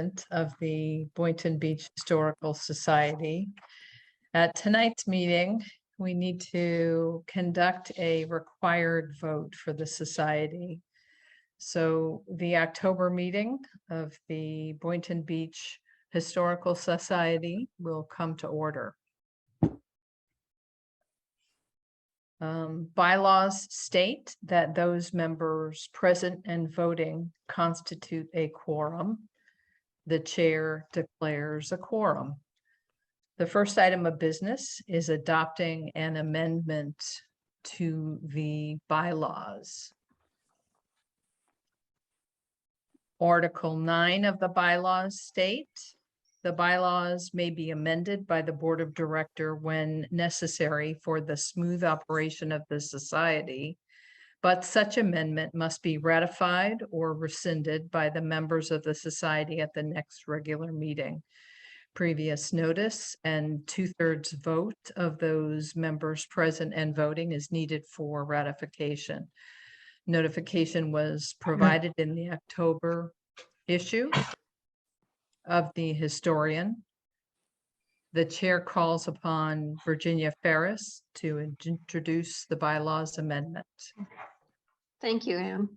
president of the Boynton Beach Historical Society. At tonight's meeting, we need to conduct a required vote for the society. So the October meeting of the Boynton Beach Historical Society will come to order. Bylaws state that those members present and voting constitute a quorum. The chair declares a quorum. The first item of business is adopting an amendment to the bylaws. Article 9 of the bylaws state, the bylaws may be amended by the board of directors when necessary for the smooth operation of the society, but such amendment must be ratified or rescinded by the members of the society at the next regular meeting. Previous notice and 2/3 vote of those members present and voting is needed for ratification. Notification was provided in the October issue of the Historian. The chair calls upon Virginia Ferris to introduce the bylaws amendment. Thank you, Anne.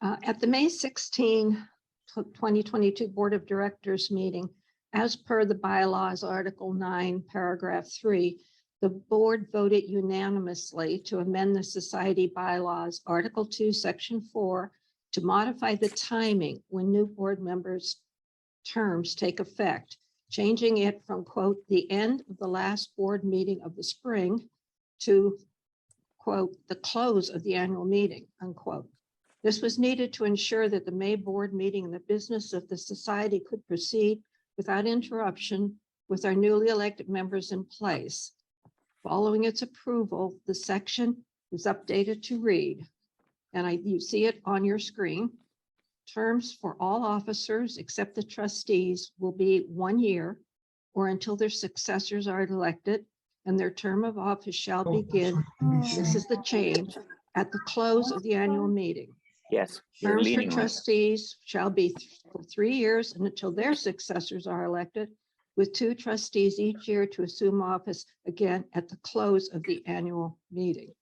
At the May 16, 2022 Board of Directors meeting, as per the bylaws, Article 9, Paragraph 3, the board voted unanimously to amend the society bylaws, Article 2, Section 4, to modify the timing when new board members' terms take effect, changing it from, quote, the end of the last board meeting of the spring to, quote, the close of the annual meeting, unquote. This was needed to ensure that the May board meeting and the business of the society could proceed without interruption with our newly elected members in place. Following its approval, the section was updated to read, and you see it on your screen. Terms for all officers except the trustees will be 1 year or until their successors are elected, and their term of office shall begin, this is the change, at the close of the annual meeting. Yes. Terms for trustees shall be for 3 years and until their successors are elected, with 2 trustees each year to assume office again at the close of the annual meeting.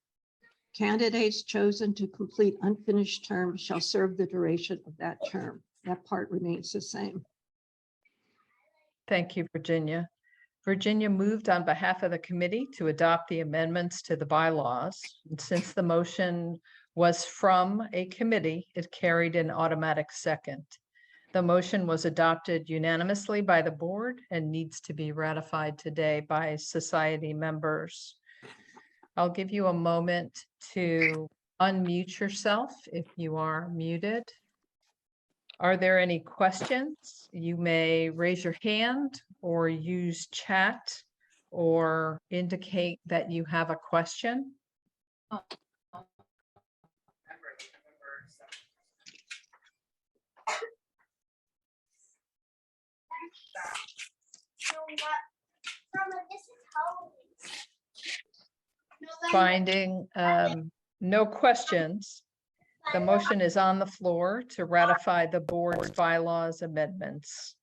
Candidates chosen to complete unfinished terms shall serve the duration of that term. That part remains the same. Thank you, Virginia. Virginia moved on behalf of the committee to adopt the amendments to the bylaws. And since the motion was from a committee, it carried an automatic second. The motion was adopted unanimously by the board and needs to be ratified today by society members. I'll give you a moment to unmute yourself if you are muted. Are there any questions? You may raise your hand or use chat or indicate that you have a question. Finding no questions, the motion is on the floor to ratify the board's bylaws amendments.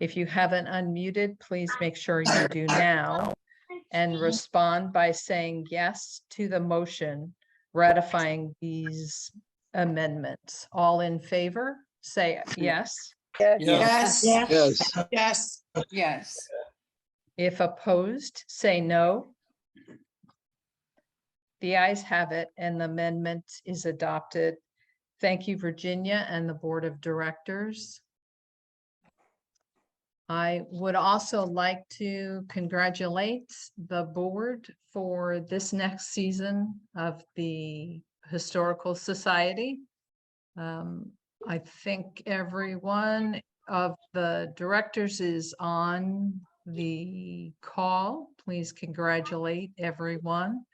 If you haven't unmuted, please make sure you do now and respond by saying yes to the motion ratifying these amendments. All in favor, say yes. Yes. Yes. Yes. Yes. If opposed, say no. The ayes have it and the amendment is adopted. Thank you, Virginia and the Board of Directors. I would also like to congratulate the board for this next season of the Historical Society. I think every one of the directors is on the call. Please congratulate everyone.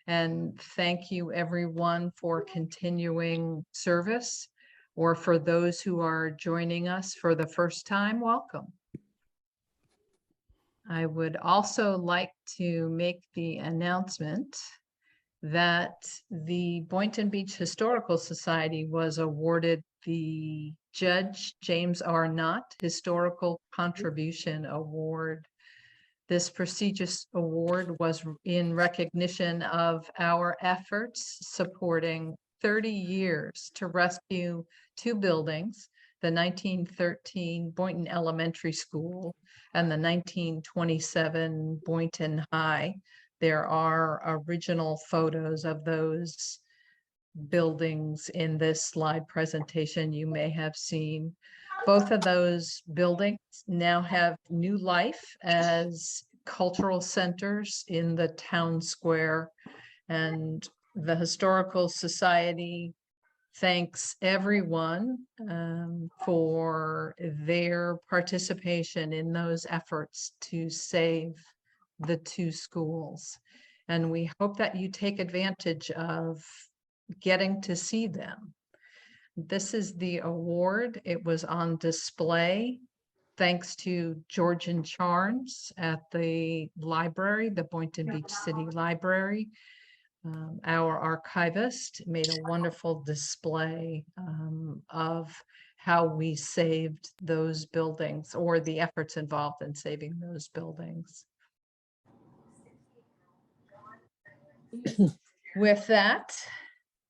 And thank you everyone for continuing service, or for those who are joining us for the first time, welcome. I would also like to make the announcement that the Boynton Beach Historical Society was awarded the Judge James R. Knott Historical Contribution Award. This prestigious award was in recognition of our efforts supporting 30 years to rescue two buildings, the 1913 Boynton Elementary School and the 1927 Boynton High. There are original photos of those buildings in this slide presentation you may have seen. Both of those buildings now have new life as cultural centers in the town square, and the Historical Society thanks everyone for their participation in those efforts to save the two schools. And we hope that you take advantage of getting to see them. This is the award. It was on display thanks to Georgian Charms at the library, the Boynton Beach City Library. Our archivist made a wonderful display of how we saved those buildings, or the efforts involved in saving those buildings. With that,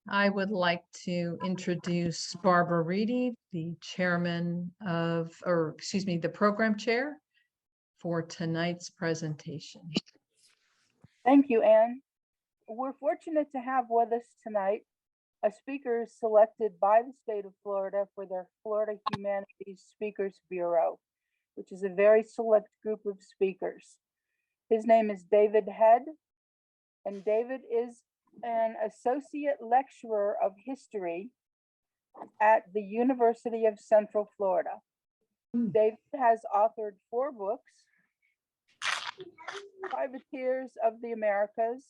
I would like to introduce Barbara Reedy, the chairman of, or excuse me, the program chair for tonight's presentation. Thank you, Anne. We're fortunate to have with us tonight a speaker selected by the state of Florida for their Florida Humanities Speakers Bureau, which is a very select group of speakers. His name is David Head, and David is an associate lecturer of history at the University of Central Florida. David has authored 4 books: Privateers of the Americas,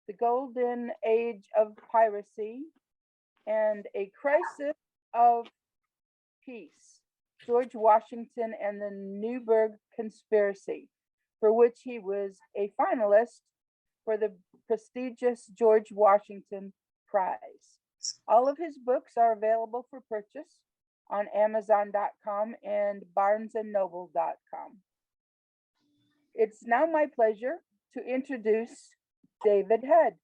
The Golden Age of Piracy, and A Crisis of Peace, George Washington and the Newburgh Conspiracy, for which he was a finalist for the prestigious George Washington Prize. All of his books are available for purchase on Amazon.com and BarnesandNoble.com. It's now my pleasure to introduce David Head.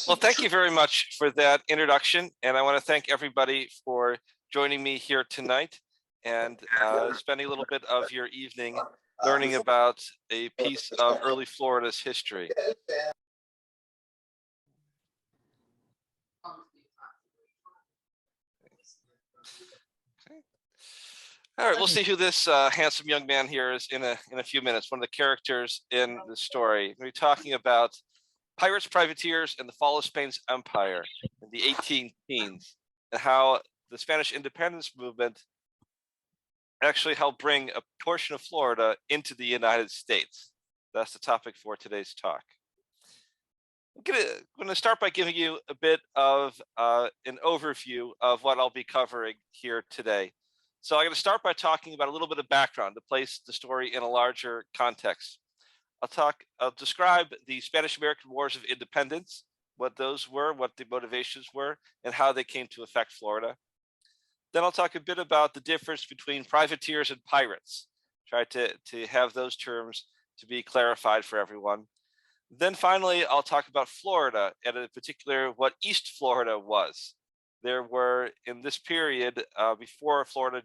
Well, thank you very much for that introduction. And I want to thank everybody for joining me here tonight and spending a little bit of your evening learning about a piece of early Florida's history. All right, we'll see who this handsome young man here is in a few minutes. One of the characters in the story. We're talking about pirates, privateers, and the fall of Spain's empire in the 18 teens, and how the Spanish independence movement actually helped bring a portion of Florida into the United States. That's the topic for today's talk. I'm going to start by giving you a bit of an overview of what I'll be covering here today. So I'm going to start by talking about a little bit of background to place the story in a larger context. I'll describe the Spanish-American Wars of Independence, what those were, what the motivations were, and how they came to affect Florida. Then I'll talk a bit about the difference between privateers and pirates, try to have those terms to be clarified for everyone. Then finally, I'll talk about Florida, and in particular, what East Florida was. There were, in this period, before Florida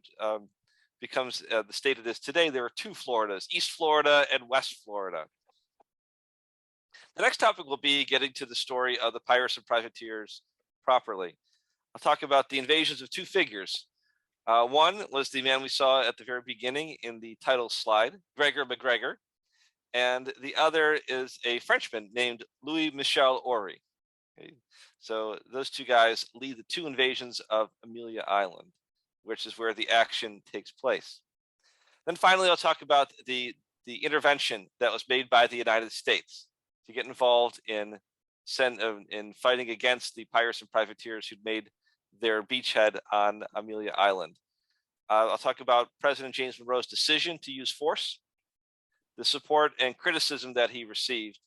becomes the state it is today, there were 2 Floridas, East Florida and West Florida. The next topic will be getting to the story of the pirates and privateers properly. I'll talk about the invasions of 2 figures. One was the man we saw at the very beginning in the title slide, Gregor MacGregor, and the other is a Frenchman named Louis Michel Ory. Okay. So those 2 guys lead the 2 invasions of Amelia Island, which is where the action takes place. Then finally, I'll talk about the intervention that was made by the United States to get involved in fighting against the pirates and privateers who'd made their beachhead on Amelia Island. I'll talk about President James Monroe's decision to use force, the support and criticism that he received,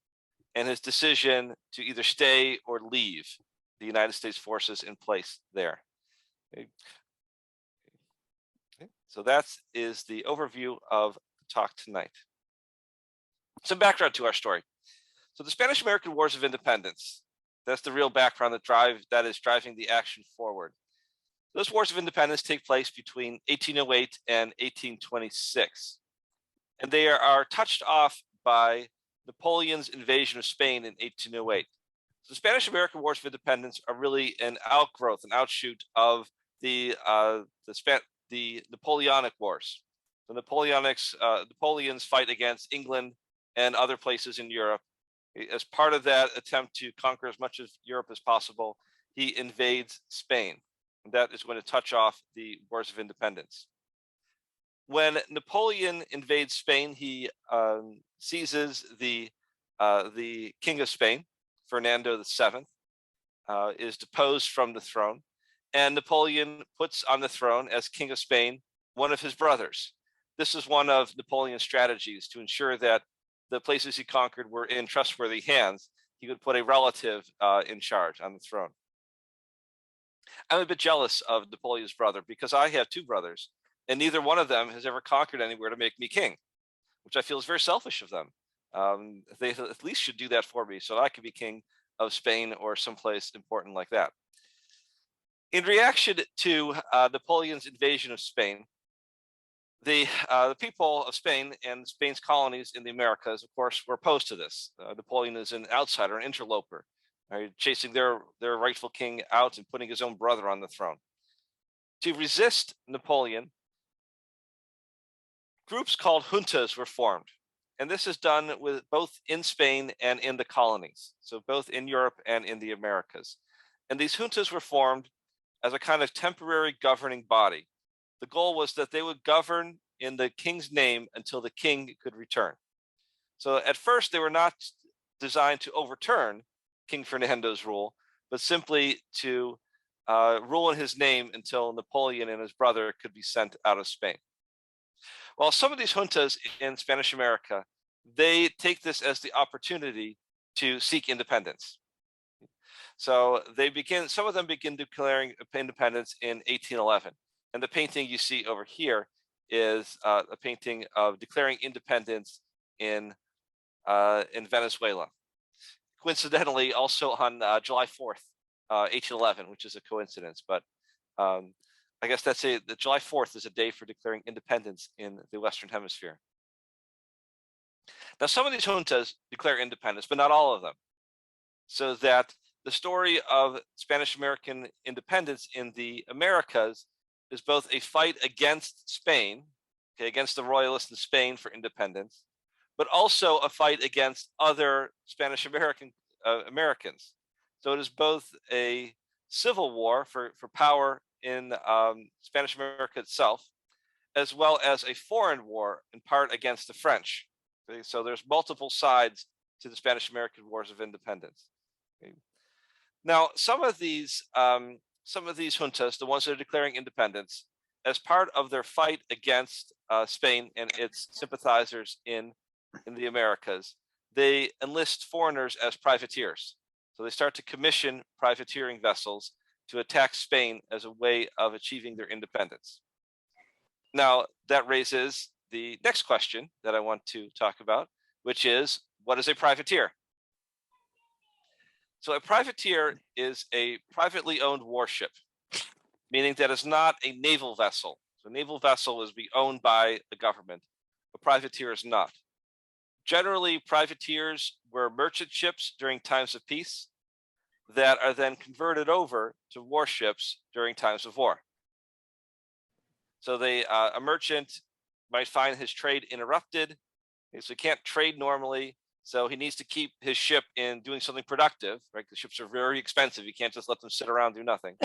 and his decision to either stay or leave the United States forces in place there. Okay. Okay. So that is the overview of the talk tonight. Some background to our story. So the Spanish-American Wars of Independence, that's the real background that is driving the action forward. Those wars of independence take place between 1808 and 1826. And they are touched off by Napoleon's invasion of Spain in 1808. So the Spanish-American Wars of Independence are really an outgrowth, an outshoot of the Napoleonic Wars. The Napoleon's fight against England and other places in Europe. As part of that attempt to conquer as much of Europe as possible, he invades Spain. And that is going to touch off the Wars of Independence. When Napoleon invades Spain, he seizes the King of Spain, Fernando VII, is deposed from the throne, and Napoleon puts on the throne as King of Spain one of his brothers. This is one of Napoleon's strategies to ensure that the places he conquered were in trustworthy hands. He would put a relative in charge on the throne. I'm a bit jealous of Napoleon's brother because I have two brothers, and neither one of them has ever conquered anywhere to make me king, which I feel is very selfish of them. They at least should do that for me so that I could be king of Spain or someplace important like that. In reaction to Napoleon's invasion of Spain, the people of Spain and Spain's colonies in the Americas, of course, were opposed to this. Napoleon is an outsider, an interloper, chasing their rightful king out and putting his own brother on the throne. To resist Napoleon, groups called juntas were formed. And this is done with both in Spain and in the colonies. So both in Europe and in the Americas. And these juntas were formed as a kind of temporary governing body. The goal was that they would govern in the king's name until the king could return. So at first they were not designed to overturn King Fernando's rule, but simply to rule in his name until Napoleon and his brother could be sent out of Spain. Well, some of these juntas in Spanish America, they take this as the opportunity to seek independence. So some of them begin declaring independence in 1811. And the painting you see over here is a painting of declaring independence in Venezuela. Coincidentally, also on July 4th, 1811, which is a coincidence, but I guess the July 4th is a day for declaring independence in the Western Hemisphere. Now, some of these juntas declare independence, but not all of them. So that the story of Spanish-American independence in the Americas is both a fight against Spain, against the royalists in Spain for independence, but also a fight against other Spanish-American Americans. So it is both a civil war for power in Spanish America itself, as well as a foreign war in part against the French. Okay? So there's multiple sides to the Spanish American Wars of Independence. Okay? Now, some of these juntas, the ones that are declaring independence, as part of their fight against Spain and its sympathizers in the Americas, they enlist foreigners as privateers. So they start to commission privateering vessels to attack Spain as a way of achieving their independence. Now, that raises the next question that I want to talk about, which is, what is a privateer? So a privateer is a privately owned warship, meaning that it's not a naval vessel. So a naval vessel is owned by the government. A privateer is not. Generally, privateers were merchant ships during times of peace that are then converted over to warships during times of war. So a merchant might find his trade interrupted, so he can't trade normally, so he needs to keep his ship in doing something productive, right? The ships are very expensive. You can't just let them sit around, do nothing.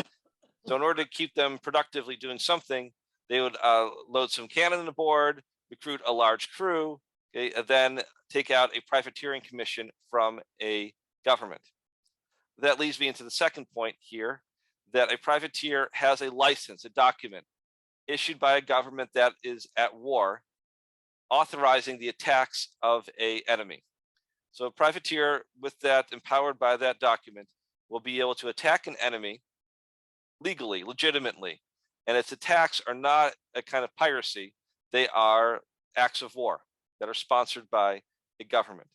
So in order to keep them productively doing something, they would load some cannon aboard, recruit a large crew, okay, and then take out a privateering commission from a government. That leads me into the second point here, that a privateer has a license, a document issued by a government that is at war, authorizing the attacks of an enemy. So a privateer with that, empowered by that document, will be able to attack an enemy legally, legitimately. And its attacks are not a kind of piracy. They are acts of war that are sponsored by a government.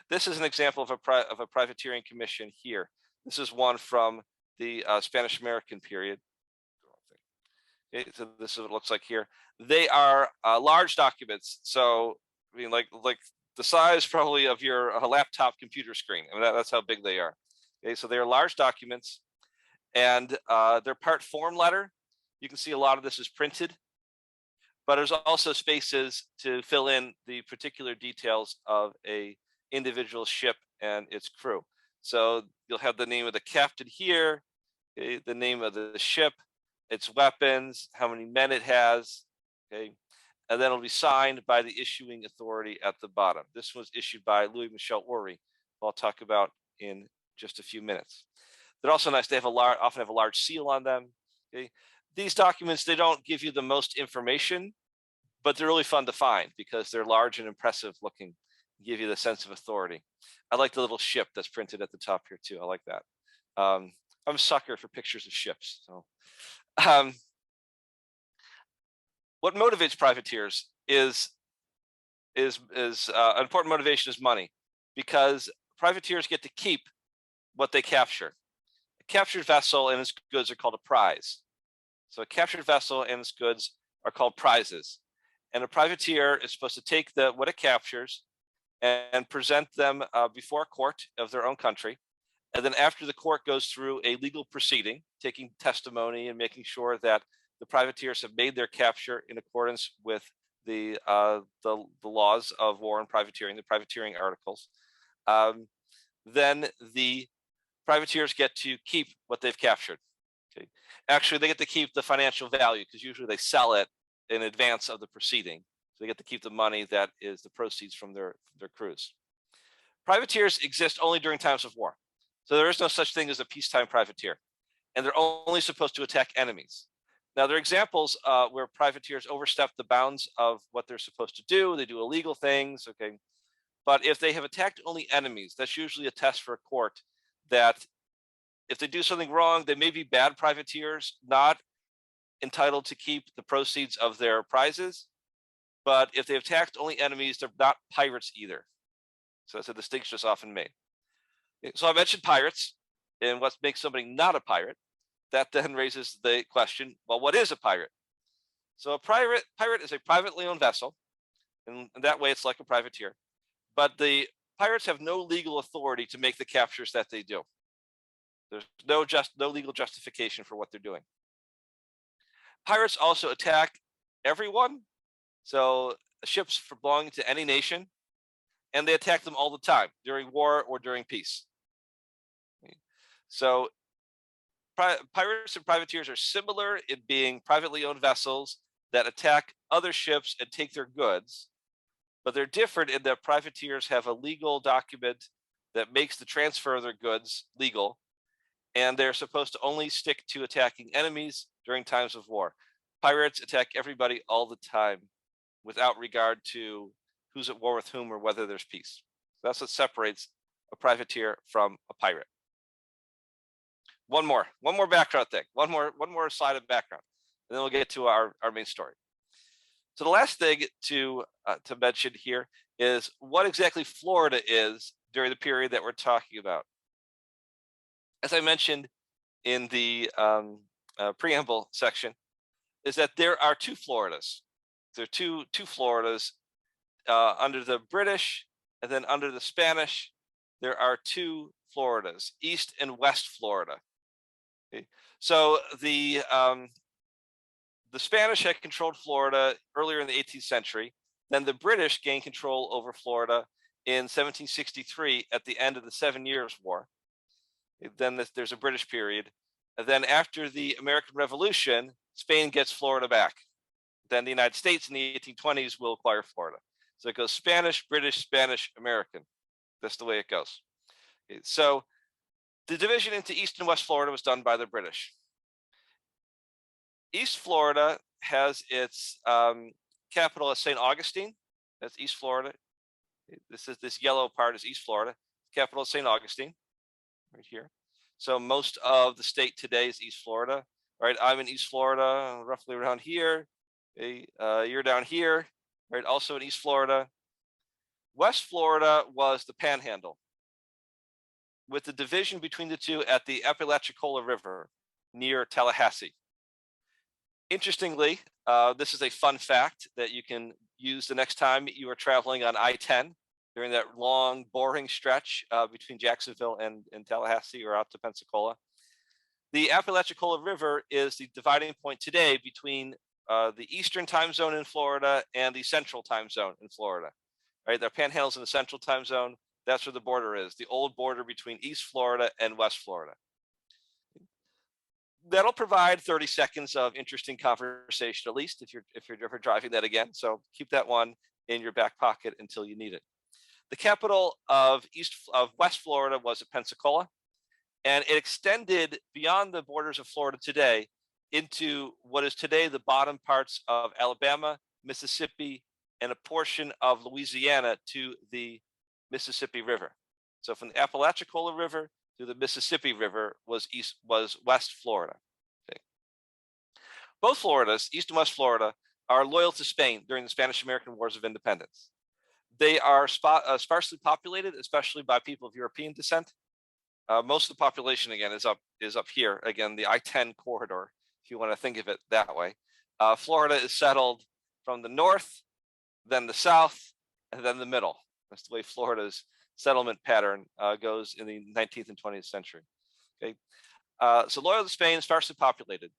This is an example of a privateering commission here. This is one from the Spanish American period. Okay, so this is what it looks like here. They are large documents. So, I mean, like the size probably of your laptop computer screen. I mean, that's how big they are. Okay, so they are large documents, and they're part form letter. You can see a lot of this is printed, but there's also spaces to fill in the particular details of a individual ship and its crew. So you'll have the name of the captain here, okay, the name of the ship, its weapons, how many men it has, okay, and then it'll be signed by the issuing authority at the bottom. This was issued by Louis Michel Oury, who I'll talk about in just a few minutes. They're also nice. They have often have a large seal on them. Okay, these documents, they don't give you the most information, but they're really fun to find because they're large and impressive looking, give you the sense of authority. I like the little ship that's printed at the top here too. I like that. I'm a sucker for pictures of ships. So, what motivates privateers is an important motivation is money, because privateers get to keep what they capture. A captured vessel and its goods are called a prize. So a captured vessel and its goods are called prizes. And a privateer is supposed to take what it captures and present them before a court of their own country. And then after the court goes through a legal proceeding, taking testimony and making sure that the privateers have made their capture in accordance with the laws of war and privateering, the privateering articles, then the privateers get to keep what they've captured. Okay. Actually, they get to keep the financial value because usually they sell it in advance of the proceeding. So they get to keep the money that is the proceeds from their crews. Privateers exist only during times of war. So there is no such thing as a peacetime privateer. And they're only supposed to attack enemies. Now, there are examples where privateers overstep the bounds of what they're supposed to do. They do illegal things, okay? But if they have attacked only enemies, that's usually a test for a court that if they do something wrong, they may be bad privateers, not entitled to keep the proceeds of their prizes. But if they've attacked only enemies, they're not pirates either. So that's a distinction that's often made. So I mentioned pirates and what makes somebody not a pirate. That then raises the question, well, what is a pirate? So a pirate is a privately owned vessel, and that way it's like a privateer. But the pirates have no legal authority to make the captures that they do. There's no legal justification for what they're doing. Pirates also attack everyone. So ships belonging to any nation, and they attack them all the time during war or during peace. So pirates and privateers are similar in being privately owned vessels that attack other ships and take their goods, but they're different in that privateers have a legal document that makes the transfer of their goods legal, and they're supposed to only stick to attacking enemies during times of war. Pirates attack everybody all the time without regard to who's at war with whom or whether there's peace. That's what separates a privateer from a pirate. One more background thing, one more slide of background, and then we'll get to our main story. So the last thing to mention here is what exactly Florida is during the period that we're talking about. As I mentioned in the preamble section, is that there are two Floridas. There are two Floridas under the British, and then under the Spanish, there are two Floridas, East and West Florida. Okay. So the Spanish had controlled Florida earlier in the 18th century. Then the British gained control over Florida in 1763 at the end of the 7 Years' War. Then there's a British period. And then after the American Revolution, Spain gets Florida back. Then the United States in the 1820s will acquire Florida. So it goes Spanish, British, Spanish, American. That's the way it goes. Okay, so the division into East and West Florida was done by the British. East Florida has its capital at St. Augustine. That's East Florida. This yellow part is East Florida. Capital is St. Augustine, right here. So most of the state today is East Florida, right? I'm in East Florida, roughly around here. Okay, you're down here, right? Also in East Florida. West Florida was the Panhandle, with the division between the two at the Apalachicola River near Tallahassee. Interestingly, this is a fun fact that you can use the next time you are traveling on I-10 during that long, boring stretch between Jacksonville and Tallahassee or out to Pensacola. The Apalachicola River is the dividing point today between the Eastern time zone in Florida and the Central time zone in Florida. Right, the Panhandle's in the Central time zone. That's where the border is, the old border between East Florida and West Florida. That'll provide 30 seconds of interesting conversation, at least if you're ever driving that again. So keep that one in your back pocket until you need it. The capital of West Florida was at Pensacola, and it extended beyond the borders of Florida today into what is today the bottom parts of Alabama, Mississippi, and a portion of Louisiana to the Mississippi River. So from the Apalachicola River to the Mississippi River was West Florida. Okay. Both Floridas, East and West Florida, are loyal to Spain during the Spanish-American Wars of Independence. They are sparsely populated, especially by people of European descent. Most of the population, again, is up here. Again, the I-10 corridor, if you want to think of it that way. Florida is settled from the north, then the south, and then the middle. That's the way Florida's settlement pattern goes in the 19th and 20th century. Okay, so loyal to Spain, sparsely populated.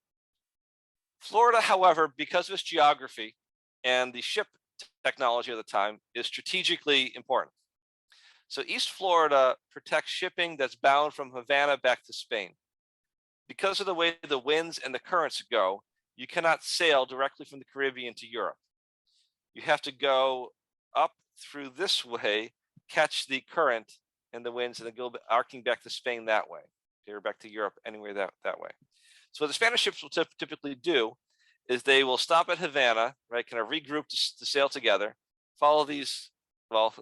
Florida, however, because of its geography and the ship technology of the time, is strategically important. So East Florida protects shipping that's bound from Havana back to Spain. Because of the way the winds and the currents go, you cannot sail directly from the Caribbean to Europe. You have to go up through this way, catch the current and the winds, and then go arcing back to Spain that way, or back to Europe anyway that way. So what the Spanish ships will typically do is they will stop at Havana, right, kind of regroup to sail together, follow these, well,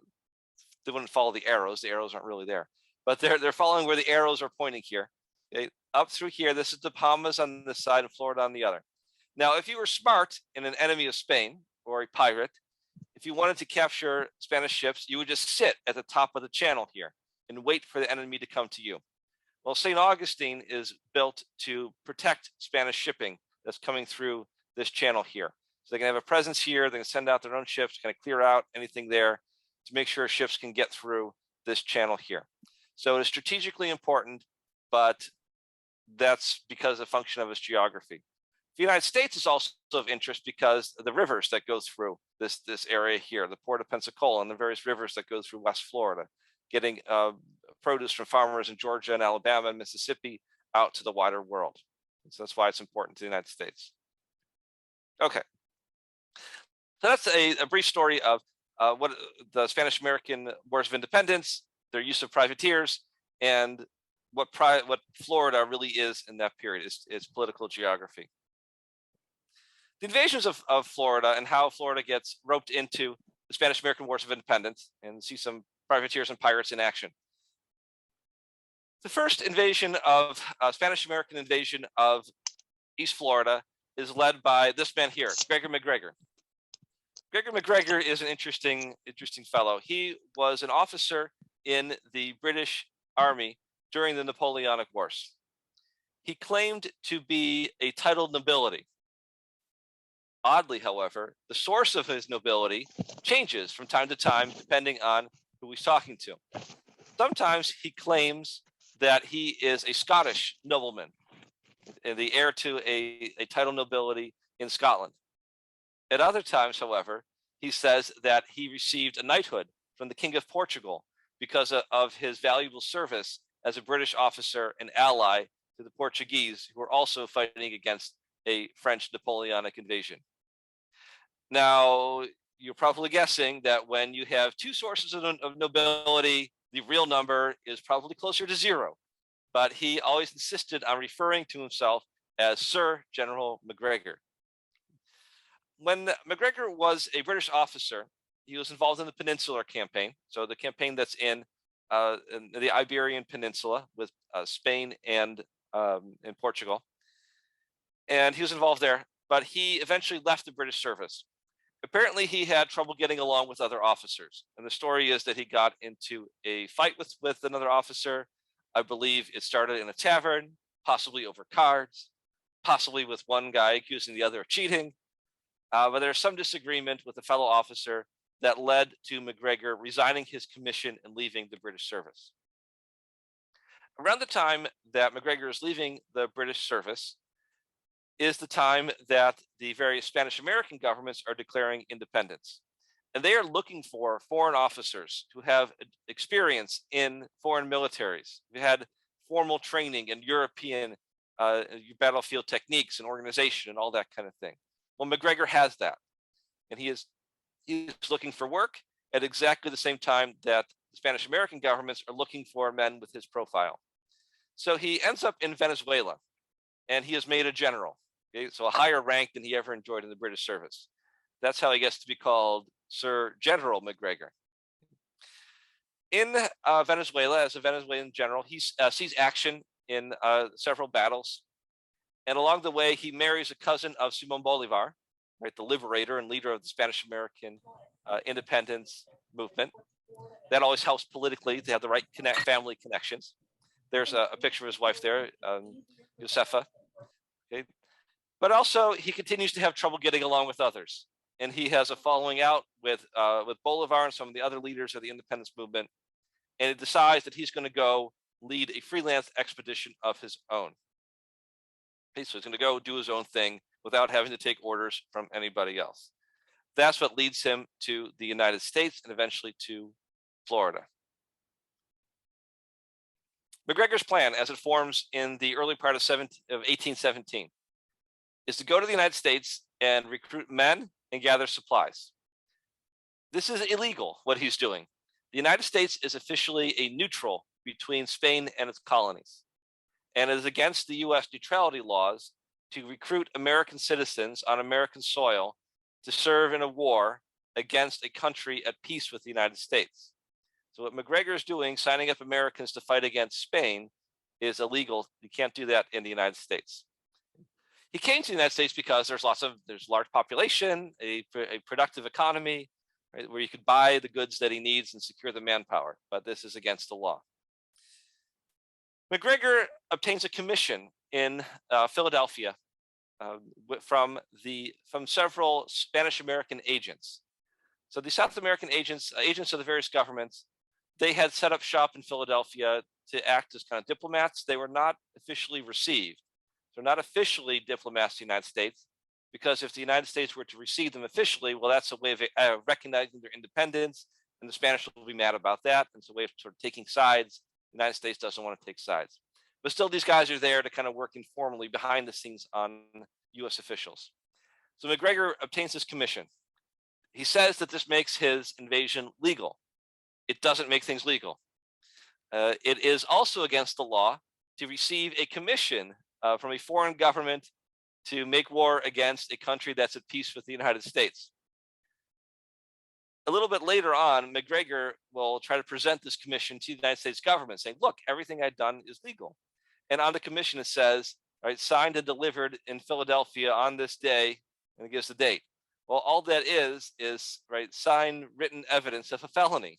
they wouldn't follow the arrows aren't really there, but they're following where the arrows are pointing here. Okay, up through here, this is the Bahamas on this side and Florida on the other. Now, if you were smart and an enemy of Spain or a pirate, if you wanted to capture Spanish ships, you would just sit at the top of the channel here and wait for the enemy to come to you. Well, St. Augustine is built to protect Spanish shipping that's coming through this channel here. So they can have a presence here, they can send out their own ships, kind of clear out anything there to make sure ships can get through this channel here. So it is strategically important, but that's because of the function of its geography. The United States is also of interest because of the rivers that go through this area here, the Port of Pensacola and the various rivers that go through West Florida, getting produce from farmers in Georgia and Alabama and Mississippi out to the wider world. So that's why it's important to the United States. Okay, so that's a brief story of what the Spanish-American Wars of Independence, their use of privateers, and what Florida really is in that period, is political geography. The invasions of Florida and how Florida gets roped into the Spanish-American Wars of Independence, and see some privateers and pirates in action. The first invasion of Spanish-American invasion of East Florida is led by this man here, Gregor MacGregor. Gregor MacGregor is an interesting fellow. He was an officer in the British Army during the Napoleonic Wars. He claimed to be a titled nobility. Oddly, however, the source of his nobility changes from time to time depending on who he's talking to. Sometimes he claims that he is a Scottish nobleman, the heir to a titled nobility in Scotland. At other times, however, he says that he received a knighthood from the King of Portugal because of his valuable service as a British officer and ally to the Portuguese, who were also fighting against a French Napoleonic invasion. Now, you're probably guessing that when you have two sources of nobility, the real number is probably closer to 0. But he always insisted on referring to himself as Sir General MacGregor. When MacGregor was a British officer, he was involved in the Peninsular Campaign, so the campaign that's in in the Iberian Peninsula with Spain and Portugal. And he was involved there, but he eventually left the British service. Apparently, he had trouble getting along with other officers. And the story is that he got into a fight with another officer. I believe it started in a tavern, possibly over cards, possibly with one guy accusing the other of cheating. But there's some disagreement with a fellow officer that led to MacGregor resigning his commission and leaving the British service. Around the time that MacGregor is leaving the British service is the time that the various Spanish American governments are declaring independence. And they are looking for foreign officers who have experience in foreign militaries, who had formal training in European battlefield techniques and organization and all that kind of thing. Well, MacGregor has that, and he's looking for work at exactly the same time that the Spanish American governments are looking for men with his profile. So he ends up in Venezuela, and he is made a general. Okay, so a higher rank than he ever enjoyed in the British service. That's how he gets to be called Sir General MacGregor. In Venezuela, as a Venezuelan general, he sees action in several battles. And along the way, he marries a cousin of Simon Bolivar, right, the liberator and leader of the Spanish American independence movement. That always helps politically to have the right family connections. There's a picture of his wife there, Josefa. Okay. But also, he continues to have trouble getting along with others. And he has a falling out with Bolivar and some of the other leaders of the independence movement. And he decides that he's going to go lead a freelance expedition of his own. Okay, so he's going to go do his own thing without having to take orders from anybody else. That's what leads him to the United States and eventually to Florida. MacGregor's plan, as it forms in the early part of 1817, is to go to the United States and recruit men and gather supplies. This is illegal, what he's doing. The United States is officially a neutral between Spain and its colonies, and it is against the US neutrality laws to recruit American citizens on American soil to serve in a war against a country at peace with the United States. So what MacGregor is doing, signing up Americans to fight against Spain, is illegal. You can't do that in the United States. He came to the United States because there's large population, a productive economy, right, where you could buy the goods that he needs and secure the manpower, but this is against the law. MacGregor obtains a commission in Philadelphia from several Spanish American agents. So the South American agents of the various governments, they had set up shop in Philadelphia to act as kind of diplomats. They were not officially received. They're not officially diplomats to the United States, because if the United States were to receive them officially, well, that's a way of recognizing their independence, and the Spanish will be mad about that. And it's a way of sort of taking sides. The United States doesn't want to take sides. But still, these guys are there to kind of work informally behind the scenes on US officials. So MacGregor obtains this commission. He says that this makes his invasion legal. It doesn't make things legal. It is also against the law to receive a commission from a foreign government to make war against a country that's at peace with the United States. A little bit later on, MacGregor will try to present this commission to the United States government, saying, look, everything I've done is legal. And on the commission, it says, right, signed and delivered in Philadelphia on this day, and it gives the date. Well, all that is right, signed written evidence of a felony.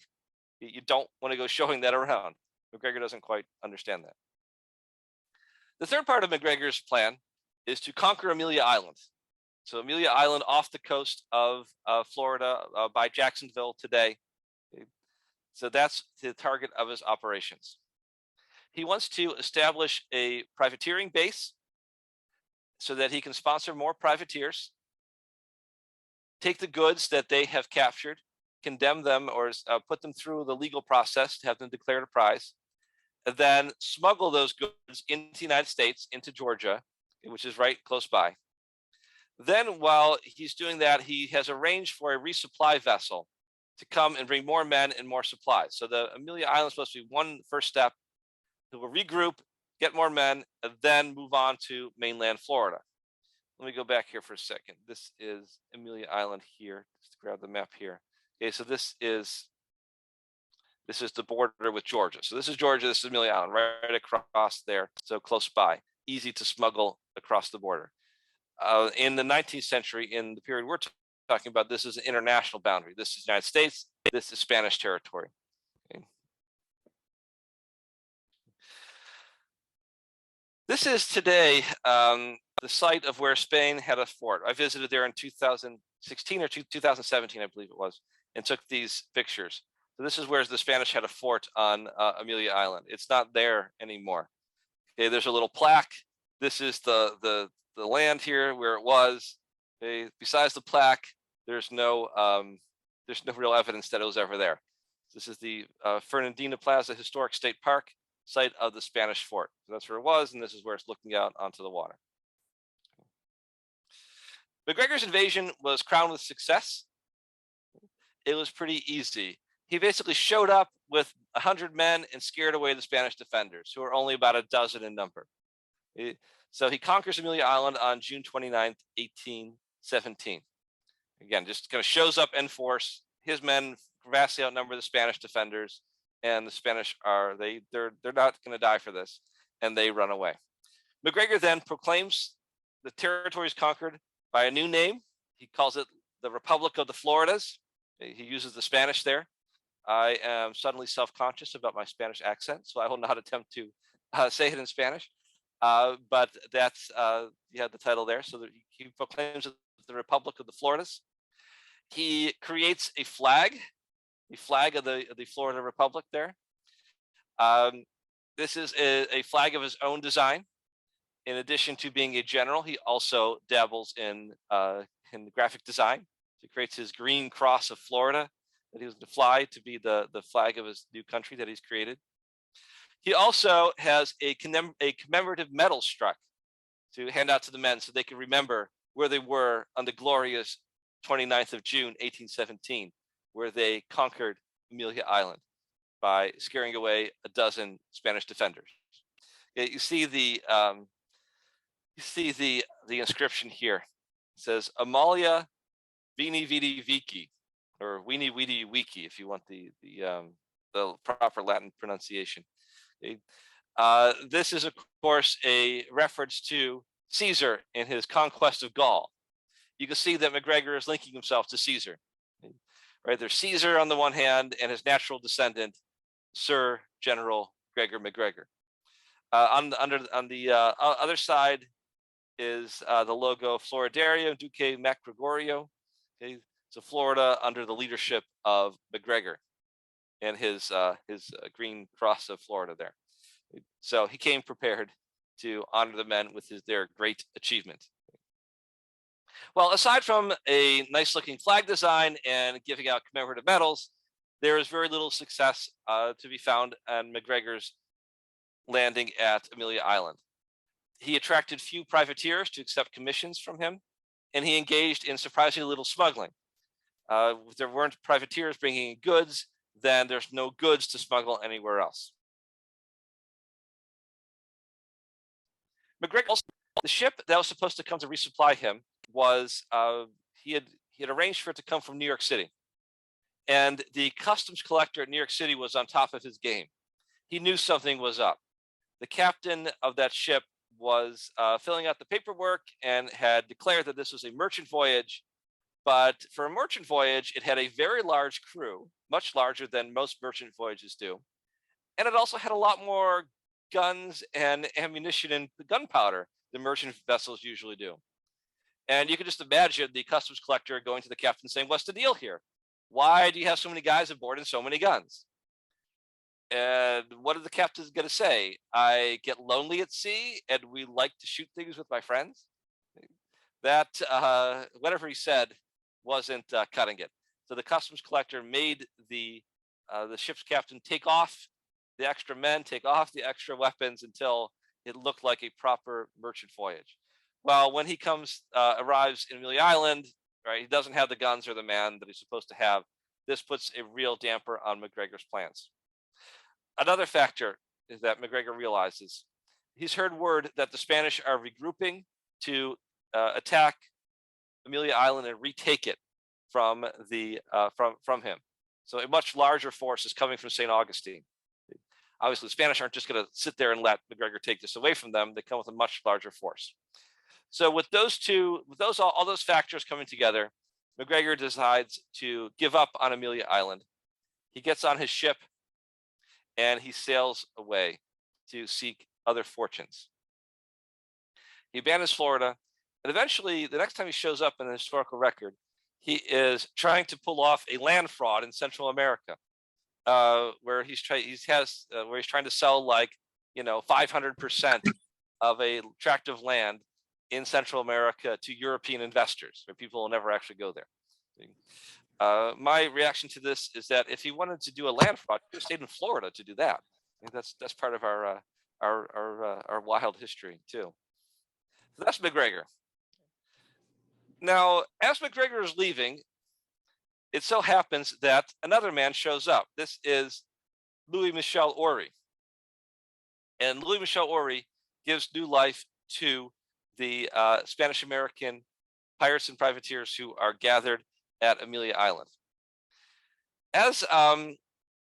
You don't want to go showing that around. MacGregor doesn't quite understand that. The third part of MacGregor's plan is to conquer Amelia Island. So Amelia Island off the coast of Florida by Jacksonville today. So that's the target of his operations. He wants to establish a privateering base so that he can sponsor more privateers, take the goods that they have captured, condemn them or put them through the legal process to have them declared a prize, and then smuggle those goods into the United States, into Georgia, which is right close by. Then while he's doing that, he has arranged for a resupply vessel to come and bring more men and more supplies. So the Amelia Island is supposed to be one first step. He will regroup, get more men, and then move on to mainland Florida. Let me go back here for a second. This is Amelia Island here. Just grab the map here. Okay, so this is This is the border with Georgia. So this is Georgia, this is Amelia Island, right across there, so close by, easy to smuggle across the border. In the 19th century, in the period we're talking about, this is an international boundary. This is the United States, this is Spanish territory. Okay. This is today the site of where Spain had a fort. I visited there in 2016 or 2017, I believe it was, and took these pictures. So this is where the Spanish had a fort on Amelia Island. It's not there anymore. Okay, there's a little plaque. This is the land here where it was. Okay, besides the plaque, there's no real evidence that it was ever there. This is the Fernandina Plaza Historic State Park, site of the Spanish fort. So that's where it was, and this is where it's looking out onto the water. MacGregor's invasion was crowned with success. It was pretty easy. He basically showed up with 100 men and scared away the Spanish defenders, who are only about a dozen in number. So he conquers Amelia Island on June 29th, 1817. Again, just kind of shows up in force. His men vastly outnumber the Spanish defenders, and the Spanish are they're not going to die for this, and they run away. MacGregor then proclaims the territories conquered by a new name. He calls it the Republic of the Floridas. He uses the Spanish there. I am suddenly self-conscious about my Spanish accent, so I will not attempt to say it in Spanish. But that's he had the title there. So that he proclaims the Republic of the Floridas. He creates a flag of the Florida Republic there. This is a flag of his own design. In addition to being a general, he also dabbles in graphic design. He creates his green cross of Florida that he was to fly to be the flag of his new country that he's created. He also has a commemorative medal struck to hand out to the men so they can remember where they were on the glorious 29th of June, 1817, where they conquered Amelia Island by scaring away a dozen Spanish defenders. You see the inscription here. It says Amalia Vini Vidi Vici, or Weenie Weedy Wiki, if you want the proper Latin pronunciation. Okay. This is, of course, a reference to Caesar in his conquest of Gaul. You can see that MacGregor is linking himself to Caesar. Right, there's Caesar on the one hand, and his natural descendant, Sir General Gregor MacGregor. On the other side is the logo Floridario Duque Mac Gregorio. Okay, so Florida under the leadership of MacGregor and his green cross of Florida there. So he came prepared to honor the men with their great achievement. Well, aside from a nice looking flag design and giving out commemorative medals, there is very little success to be found on MacGregor's landing at Amelia Island. He attracted few privateers to accept commissions from him, and he engaged in surprisingly little smuggling. If there weren't privateers bringing in goods, then there's no goods to smuggle anywhere else. MacGregor, the ship that was supposed to come to resupply him was he had arranged for it to come from New York City, and the customs collector at New York City was on top of his game. He knew something was up. The captain of that ship was filling out the paperwork and had declared that this was a merchant voyage, but for a merchant voyage, it had a very large crew, much larger than most merchant voyages do, and it also had a lot more guns and ammunition and gunpowder than merchant vessels usually do. And you can just imagine the customs collector going to the captain saying, "What's the deal here? Why do you have so many guys aboard and so many guns?" And what are the captains going to say? "I get lonely at sea and we like to shoot things with my friends." That, whatever he said, wasn't cutting it. So the customs collector made the ship's captain take off the extra men, take off the extra weapons until it looked like a proper merchant voyage. Well, when he arrives in Amelia Island, right, he doesn't have the guns or the man that he's supposed to have. This puts a real damper on MacGregor's plans. Another factor is that MacGregor realizes he's heard word that the Spanish are regrouping to attack Amelia Island and retake it from him. So a much larger force is coming from St. Augustine. Obviously, the Spanish aren't just going to sit there and let MacGregor take this away from them. They come with a much larger force. So with those two, with those all those factors coming together, MacGregor decides to give up on Amelia Island. He gets on his ship and he sails away to seek other fortunes. He abandons Florida, and eventually, the next time he shows up in the historical record, he is trying to pull off a land fraud in Central America, where he's trying to sell 500% of a tract of land in Central America to European investors, where people will never actually go there. My reaction to this is that if he wanted to do a land fraud, he could have stayed in Florida to do that. I think that's part of our wild history too. So that's MacGregor. Now, as MacGregor is leaving, it so happens that another man shows up. This is Louis Michel Ory. And Louis Michel Ory gives new life to the Spanish-American pirates and privateers who are gathered at Amelia Island. As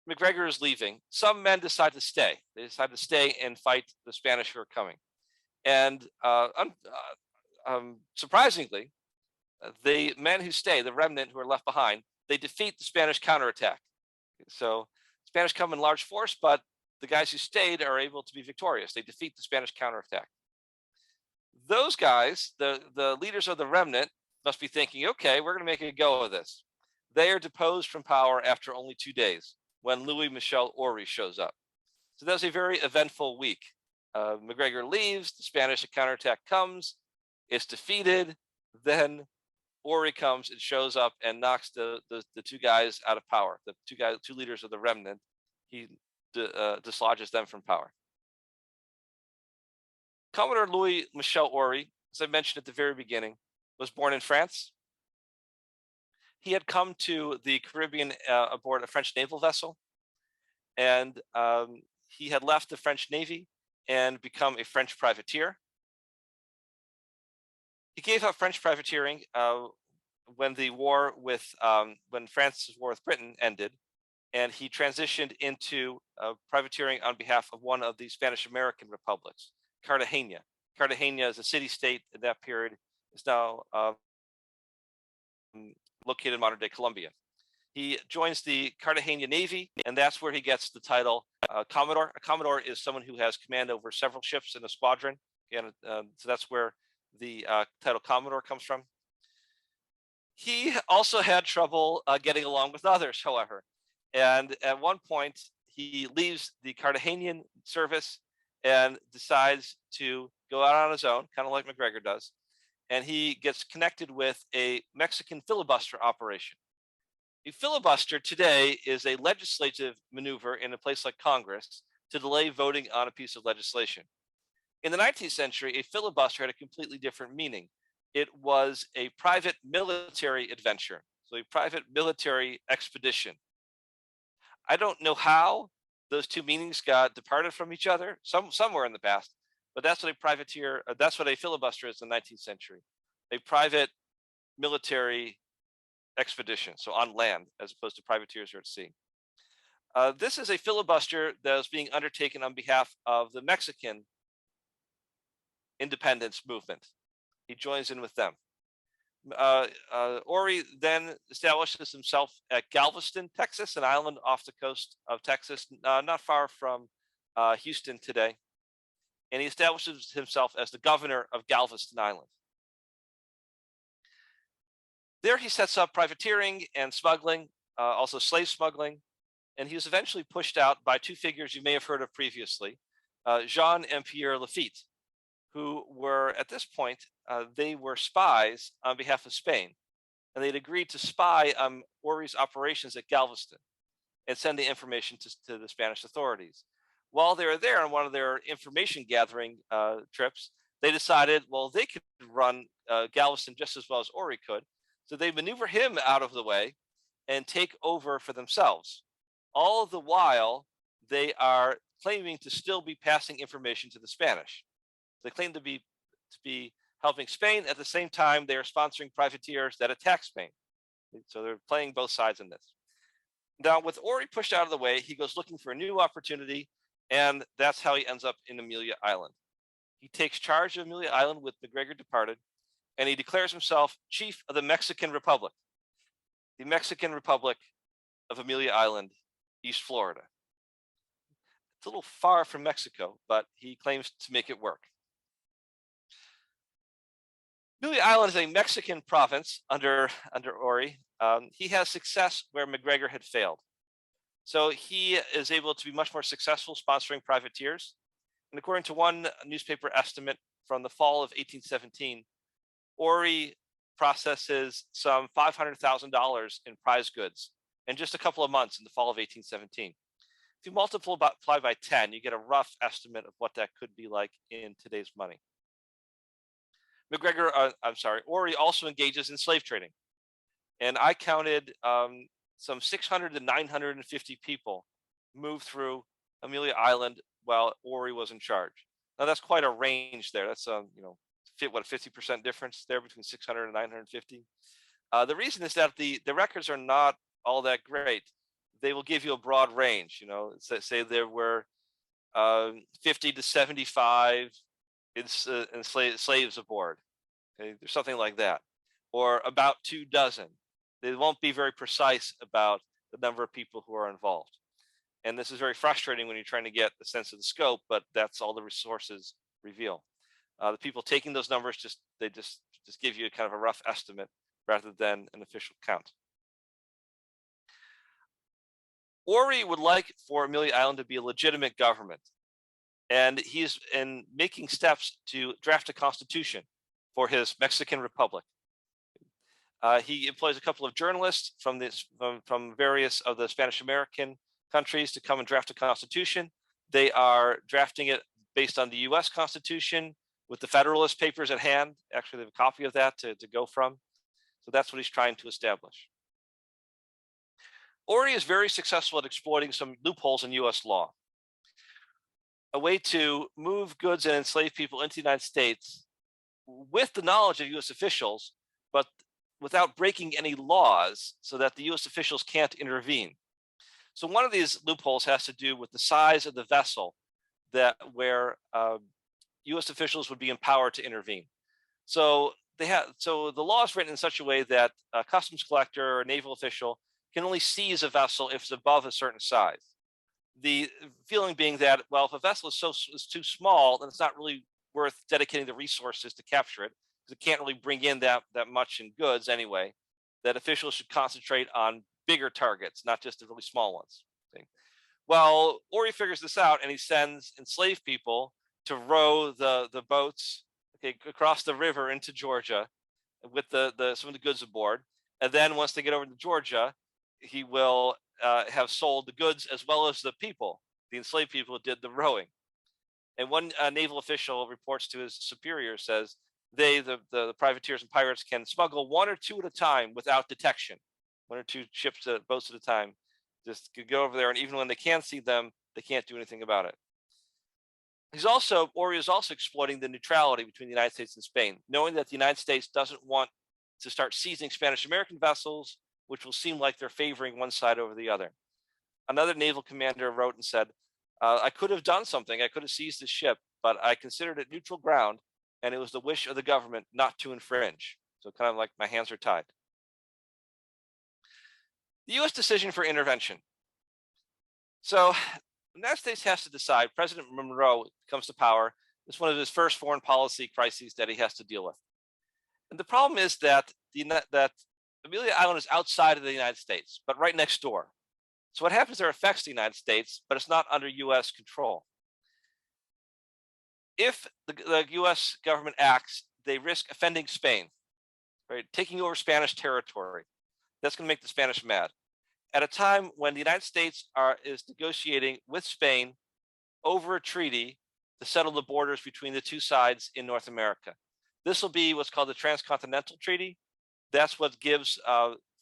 MacGregor is leaving, some men decide to stay. They decide to stay and fight the Spanish who are coming. And surprisingly, the men who stay, the remnant who are left behind, they defeat the Spanish counterattack. So Spanish come in large force, but the guys who stayed are able to be victorious. They defeat the Spanish counterattack. Those guys, the leaders of the remnant, must be thinking, okay, we're going to make a go of this. They are deposed from power after only 2 days when Louis Michel Ory shows up. So that was a very eventful week. MacGregor leaves, the Spanish counterattack comes, it's defeated, then Ory comes and shows up and knocks the two guys out of power, the two leaders of the remnant. He dislodges them from power. Commodore Louis Michel Ory, as I mentioned at the very beginning, was born in France. He had come to the Caribbean aboard a French naval vessel, and he had left the French Navy and become a French privateer. He gave up French privateering when France's war with Britain ended, and he transitioned into privateering on behalf of one of the Spanish-American republics, Cartagena. Cartagena is a city-state in that period. It's now located in modern-day Colombia. He joins the Cartagena Navy, and that's where he gets the title Commodore. A Commodore is someone who has command over several ships in a squadron, and so that's where the title Commodore comes from. He also had trouble getting along with others, however, and at one point he leaves the Cartagenan service and decides to go out on his own, kind of like MacGregor does, and he gets connected with a Mexican filibuster operation. A filibuster today is a legislative maneuver in a place like Congress to delay voting on a piece of legislation. In the 19th century, a filibuster had a completely different meaning. It was a private military adventure, so a private military expedition. I don't know how those two meanings got departed from each other, somewhere in the past, but that's what a filibuster is in the 19th century, a private military expedition, so on land as opposed to privateers who are at sea. This is a filibuster that is being undertaken on behalf of the Mexican independence movement. He joins in with them. Ory then establishes himself at Galveston, Texas, an island off the coast of Texas, not far from Houston today. And he establishes himself as the governor of Galveston Island. There he sets up privateering and smuggling, also slave smuggling, and he was eventually pushed out by two figures you may have heard of previously, Jean and Pierre Lafitte, who were, at this point, they were spies on behalf of Spain, and they'd agreed to spy on Ory's operations at Galveston and send the information to the Spanish authorities. While they were there on one of their information gathering trips, they decided, well, they could run Galveston just as well as Ory could, so they maneuver him out of the way and take over for themselves. All the while, they are claiming to still be passing information to the Spanish. They claim to be helping Spain. At the same time, they are sponsoring privateers that attack Spain. So they're playing both sides in this. Now, with Ori pushed out of the way, he goes looking for a new opportunity, and that's how he ends up in Amelia Island. He takes charge of Amelia Island with MacGregor departed, and he declares himself chief of the Mexican Republic of Amelia Island, East Florida. It's a little far from Mexico, but he claims to make it work. Amelia Island is a Mexican province under Ori. He has success where MacGregor had failed. So he is able to be much more successful sponsoring privateers. And according to one newspaper estimate from the fall of 1817, Ori processes some $500,000 in prize goods in just a couple of months in the fall of 1817. If you multiply by 10, you get a rough estimate of what that could be like in today's money. Ori also engages in slave trading. And I counted some 600 to 950 people moved through Amelia Island while Ori was in charge. Now that's quite a range there. That's a 50% difference there between 600 and 950. The reason is that the records are not all that great. They will give you a broad range. Say there were 50 to 75 slaves aboard. Okay, there's something like that, or about 24. They won't be very precise about the number of people who are involved. And this is very frustrating when you're trying to get a sense of the scope, but that's all the resources reveal. The people taking those numbers just give you a kind of a rough estimate rather than an official count. Ori would like for Amelia Island to be a legitimate government, and he's making steps to draft a constitution for his Mexican Republic. He employs a couple of journalists from various of the Spanish American countries to come and draft a constitution. They are drafting it based on the US Constitution with the Federalist Papers at hand. Actually, they have a copy of that to go from. So that's what he's trying to establish. Ori is very successful at exploiting some loopholes in US law. A way to move goods and enslave people into the United States with the knowledge of US officials, but without breaking any laws so that the US officials can't intervene. So one of these loopholes has to do with the size of the vessel where US officials would be empowered to intervene. So the law is written in such a way that a customs collector or a naval official can only seize a vessel if it's above a certain size. The feeling being that, well, if a vessel is too small, then it's not really worth dedicating the resources to capture it, because it can't really bring in that much in goods anyway, that officials should concentrate on bigger targets, not just the really small ones. Well, Ori figures this out, and he sends enslaved people to row the boats across the river into Georgia with some of the goods aboard. And then once they get over to Georgia, he will have sold the goods as well as the people. The enslaved people did the rowing. And one naval official reports to his superior, says the privateers and pirates can smuggle one or two at a time without detection. One or two boats at a time. Just go over there, and even when they can't see them, they can't do anything about it. Ori is also exploiting the neutrality between the United States and Spain, knowing that the United States doesn't want to start seizing Spanish American vessels, which will seem like they're favoring one side over the other. Another naval commander wrote and said, I could have done something. I could have seized the ship, but I considered it neutral ground, and it was the wish of the government not to infringe. So kind of like my hands are tied. The U.S. decision for intervention. So the United States has to decide. President Monroe comes to power. It's one of his first foreign policy crises that he has to deal with. And the problem is that Amelia Island is outside of the United States, but right next door. So what happens there affects the United States, but it's not under US control. If the US government acts, they risk offending Spain, right? Taking over Spanish territory. That's going to make the Spanish mad. At a time when the United States is negotiating with Spain over a treaty to settle the borders between the two sides in North America. This will be what's called the Transcontinental Treaty. That's what gives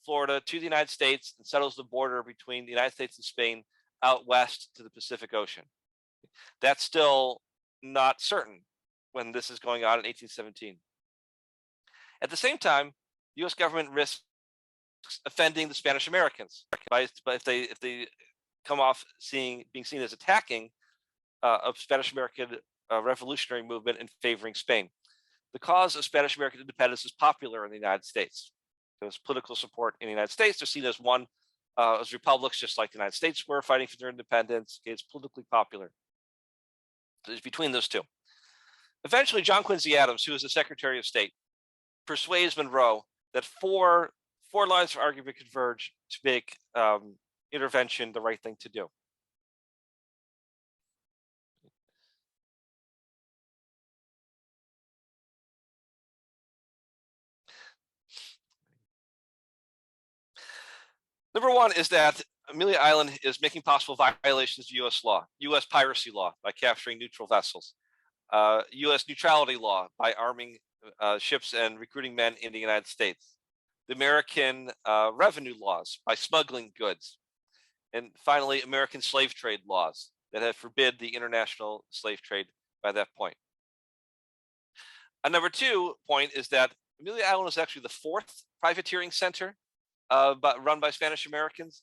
Florida to the United States and settles the border between the United States and Spain out west to the Pacific Ocean. That's still not certain when this is going on in 1817. At the same time, the US government risks offending the Spanish Americans if they come off being seen as attacking of Spanish American revolutionary movement and favoring Spain. The cause of Spanish American independence is popular in the United States. There's political support in the United States. They're seen as as republics, just like the United States were fighting for their independence. It's politically popular. It's between those two. Eventually, John Quincy Adams, who was the Secretary of State, persuades Monroe that four lines of argument converge to make intervention the right thing to do. Number one is that Amelia Island is making possible violations of U.S. law, U.S. piracy law by capturing neutral vessels, U.S. neutrality law by arming ships and recruiting men in the United States, the American revenue laws by smuggling goods, and finally, American slave trade laws that have forbid the international slave trade by that point. A number 2 point is that Amelia Island is actually the 4th privateering center but run by Spanish Americans.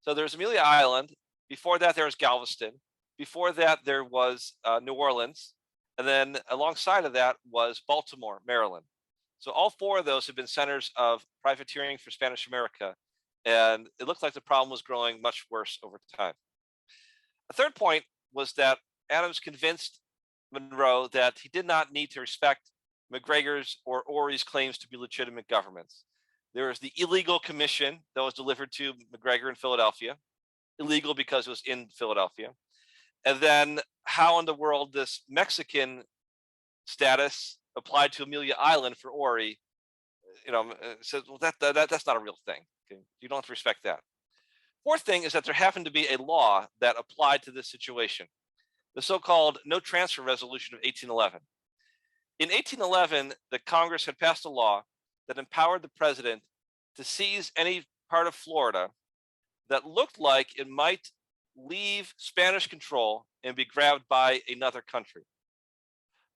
So there's Amelia Island. Before that, there was Galveston. Before that, there was New Orleans. And then alongside of that was Baltimore, Maryland. So all 4 of those have been centers of privateering for Spanish America. And it looked like the problem was growing much worse over time. A third point was that Adams convinced Monroe that he did not need to respect McGregor's or Ory's claims to be legitimate governments. There was the illegal commission that was delivered to McGregor in Philadelphia, illegal because it was in Philadelphia. And then how in the world this Mexican status applied to Amelia Island for Ory, says, well, that's not a real thing. Okay? You don't have to respect that. Fourth thing is that there happened to be a law that applied to this situation, the so-called No Transfer Resolution of 1811. In 1811, the Congress had passed a law that empowered the president to seize any part of Florida that looked like it might leave Spanish control and be grabbed by another country.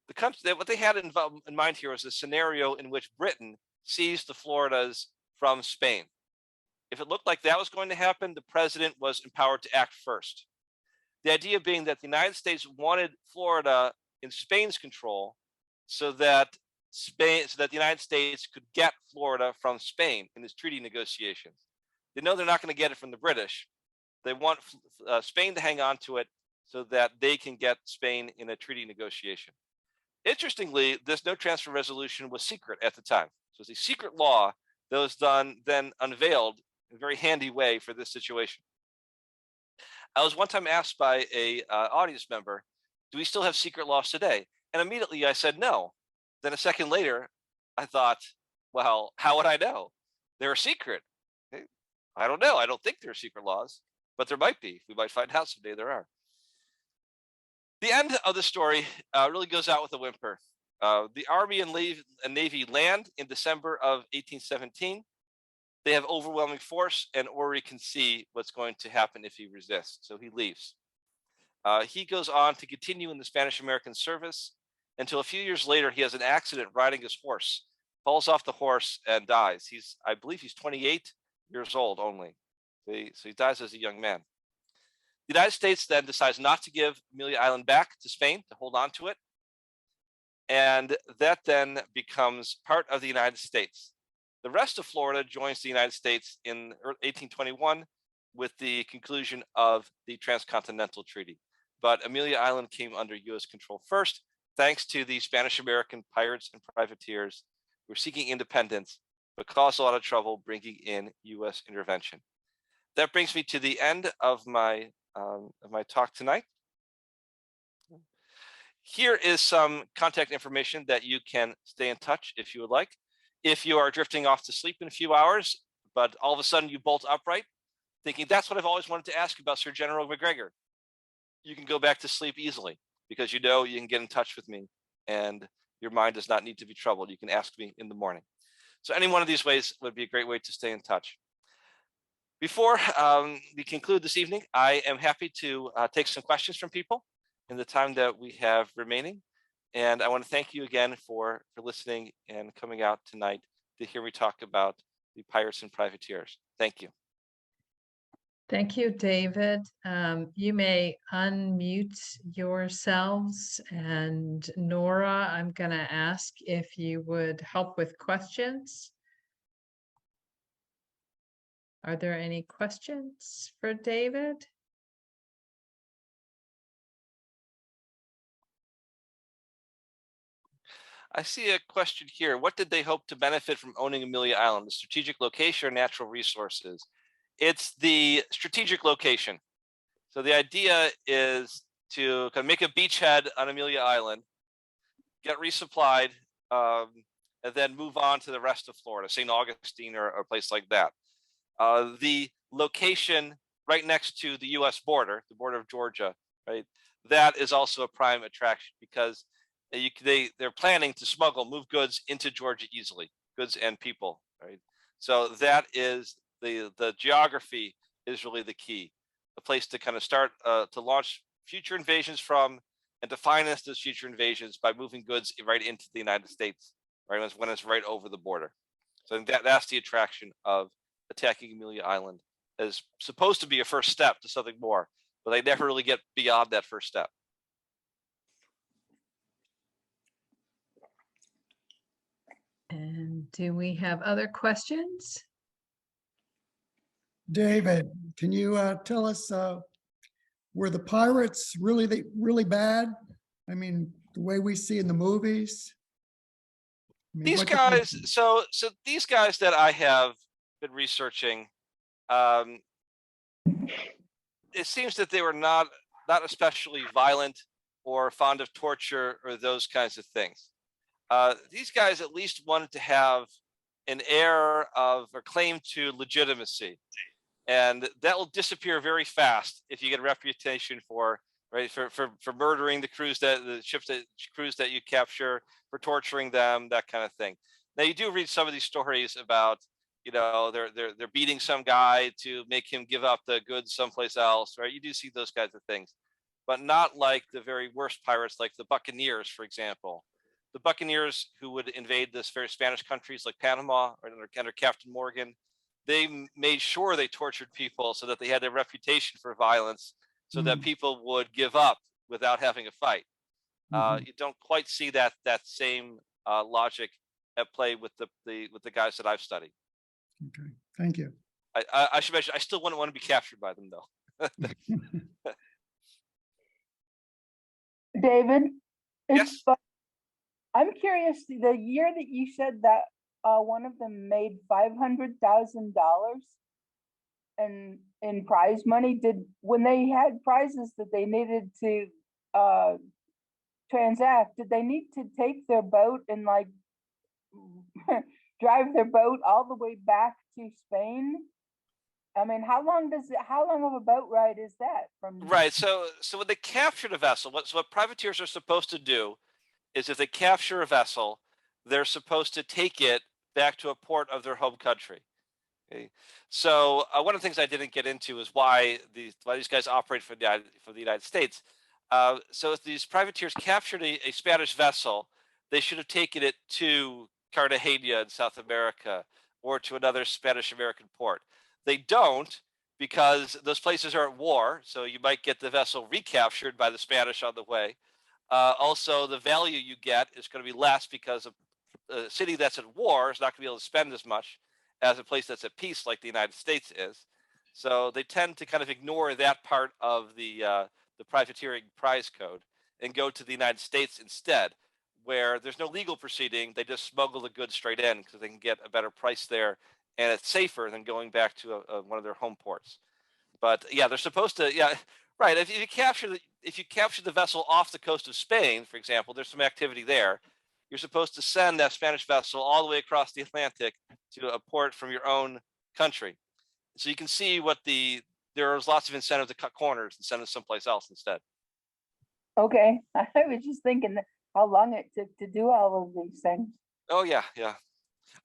What they had in mind here was a scenario in which Britain seized the Floridas from Spain. If it looked like that was going to happen, the president was empowered to act first. The idea being that the United States wanted Florida in Spain's control so that the United States could get Florida from Spain in its treaty negotiations. They know they're not going to get it from the British. They want Spain to hang on to it so that they can get Spain in a treaty negotiation. Interestingly, this no transfer resolution was secret at the time. So it's a secret law that was then unveiled in a very handy way for this situation. I was one time asked by a audience member, do we still have secret laws today? And immediately I said no. Then a second later, I thought, well, how would I know? They're a secret. I don't know. I don't think they're secret laws, but there might be. We might find out someday there are. The end of the story really goes out with a whimper. The Army and Navy land in December of 1817. They have overwhelming force, and Ory can see what's going to happen if he resists, so he leaves. He goes on to continue in the Spanish-American service until a few years later, he has an accident riding his horse, falls off the horse and dies. I believe he's 28 years old only. So he dies as a young man. The United States then decides not to give Amelia Island back to Spain, to hold on to it. And that then becomes part of the United States. The rest of Florida joins the United States in 1821 with the conclusion of the Transcontinental Treaty. But Amelia Island came under U.S. control first, thanks to the Spanish-American pirates and privateers who were seeking independence, but caused a lot of trouble bringing in U.S. intervention. That brings me to the end of my talk tonight. Here is some contact information that you can stay in touch if you would like. If you are drifting off to sleep in a few hours, but all of a sudden you bolt upright, thinking that's what I've always wanted to ask about Sir General McGregor, you can go back to sleep easily because you know you can get in touch with me and your mind does not need to be troubled. You can ask me in the morning. So any one of these ways would be a great way to stay in touch. Before we conclude this evening, I am happy to take some questions from people in the time that we have remaining. And I want to thank you again for listening and coming out tonight to hear me talk about the pirates and privateers. Thank you. Thank you, David. You may unmute yourselves. And Nora, I'm going to ask if you would help with questions. Are there any questions for David? I see a question here. What did they hope to benefit from owning Amelia Island? The strategic location or natural resources? It's the strategic location. So the idea is to kind of make a beachhead on Amelia Island, get resupplied, and then move on to the rest of Florida, St. Augustine or a place like that. The location right next to the U.S. border, the border of Georgia, right? That is also a prime attraction because they're planning to move goods into Georgia easily, goods and people, right? So that is the geography is really the key, a place to kind of start to launch future invasions from and to finance those future invasions by moving goods right into the United States, right? When it's right over the border. So I think that's the attraction of attacking Amelia Island, is supposed to be a first step to something more, but they never really get beyond that first step. And do we have other questions? David, can you tell us, were the pirates really bad? I mean, the way we see in the movies? I mean, These what did they guys, do? so these guys that I have been researching, it seems that they were not especially violent or fond of torture or those kinds of things. These guys at least wanted to have an air of or claim to legitimacy, and that will disappear very fast if you get a reputation for murdering the crews the crews that you capture, for torturing them, that kind of thing. Now you do read some of these stories about, you know, they're beating some guy to make him give up the goods someplace else, right? You do see those kinds of things, but not like the very worst pirates, like the Buccaneers, for example. The Buccaneers who would invade this very Spanish countries like Panama or under Captain Morgan, they made sure they tortured people so that they had a reputation for violence, so that people would give up without having a fight. You don't quite see that same logic at play with the guys that I've studied. Okay, thank you. I should mention, I still wouldn't want to be captured by them, though. David? Yes. I'm curious, the year that you said that one of them made $500,000 in prize money, when they had prizes that they needed to transact, did they need to take their boat and like drive their boat all the way back to Spain? I mean, how long of a boat ride is that from? Right. So when they captured a vessel, what privateers are supposed to do is, if they capture a vessel, they're supposed to take it back to a port of their home country. Okay. So one of the things I didn't get into is why these guys operate for the United States. So if these privateers captured a Spanish vessel, they should have taken it to Cartagena in South America or to another Spanish American port. They don't, because those places are at war, so you might get the vessel recaptured by the Spanish on the way. Also, the value you get is going to be less, because a city that's at war is not going to be able to spend as much as a place that's at peace, like the United States is. So they tend to kind of ignore that part of the privateering prize code and go to the United States instead, where there's no legal proceeding. They just smuggle the goods straight in because they can get a better price there, and it's safer than going back to one of their home ports. But yeah, they're supposed to. Yeah, right. If you capture the vessel off the coast of Spain, for example, there's some activity there. You're supposed to send that Spanish vessel all the way across the Atlantic to a port from your own country. So you can see there's lots of incentive to cut corners and send it someplace else instead. Okay, I was just thinking how long it took to do all of these things. Oh yeah, yeah.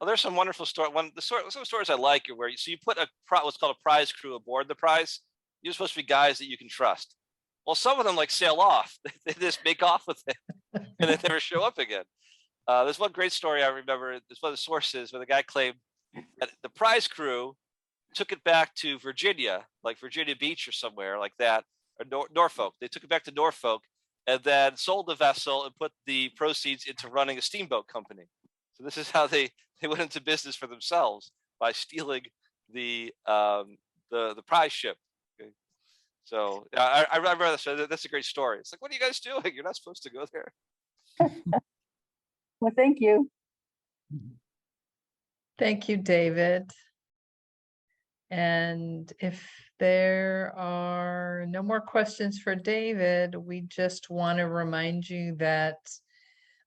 Well, there's some wonderful stories. Some stories I like are where you put what's called a prize crew aboard the prize. You're supposed to be guys that you can trust. Well, some of them like sail off. They just make off with it and they never show up again. There's one great story I remember. It's one of the sources where the guy claimed And the prize crew took it back to Virginia, like Virginia Beach or somewhere like that, or Norfolk. They took it back to Norfolk and then sold the vessel and put the proceeds into running a steamboat company. So this is how they went into business for themselves, by stealing the prize ship. Okay. So I remember that. So that's a great story. It's like, what are you guys doing? You're not supposed to go there. Well, thank you. Thank you, David. And if there are no more questions for David, we just want to remind you that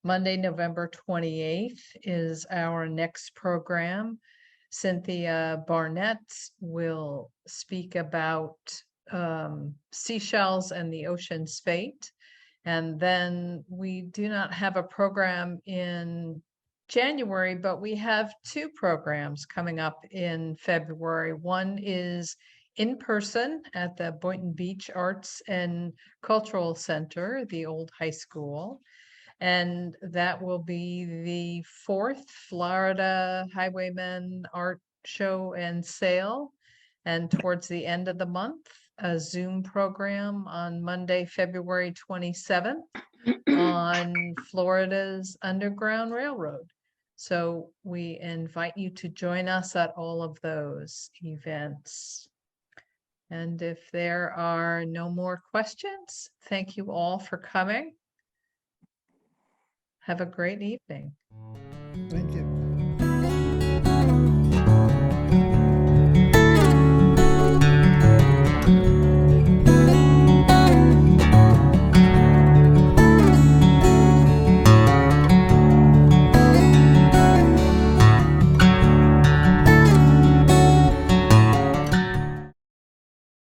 Monday, November 28th is our next program. Cynthia Barnett will speak about seashells and the ocean's fate. And then we do not have a program in January, but we have two programs coming up in February. One is in person at the Boynton Beach Arts and Cultural Center, the old high school. And that will be the 4th Florida Highwaymen Art Show and Sale. And towards the end of the month, a Zoom program on Monday, February 27th on Florida's Underground Railroad. So we invite you to join us at all of those events. And if there are no more questions, thank you all for coming. Have a great evening. Thank you.